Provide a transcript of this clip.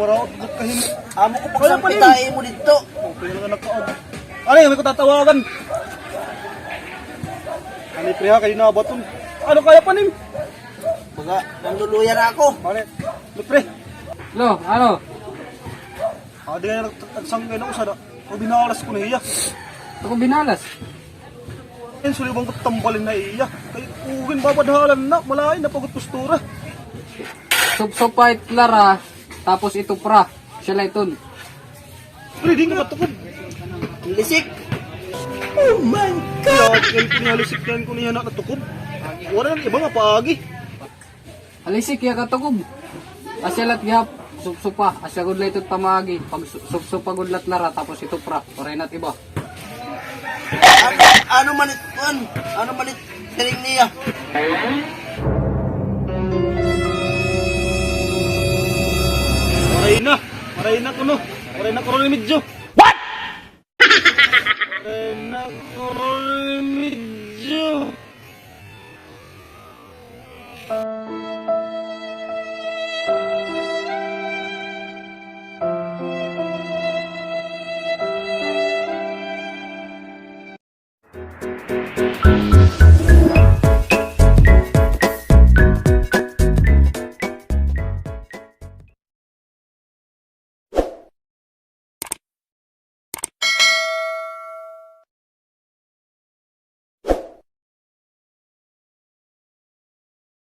maraot kahin. Amo ko pagsampitahin mo dito. Okay lang nakaog. Ano yung may ko tatawagan? Ano pre ha kayo na baton? Ano kaya panim? Baga, nanduluyan ako. Ano pre? Lo, ano? Di nga nagsanggay na ko sa o binalas ko na iya. Ako binalas. Yan sulibang ko tambalin na iya. Kay ugin babadhalan na malay na pagod postura. Supsupait lara, tapos ito pra. Siya lang iton. Pre di nga matukod. Lisik. Kaya pinalisik yan ko niya na natukod. Wala nang iba nga paagi. Alisik ya katugog. Asya lat gihap. Supsupa. Asya gud laytot pamagi. Pag supsupa gud lat lara, tapos ito pra. Oray nat iba. Ano manit, ano manit, tiring niya. Maray na kuno. Maray na ko rin medyo. What? Maray na ko rin medyo.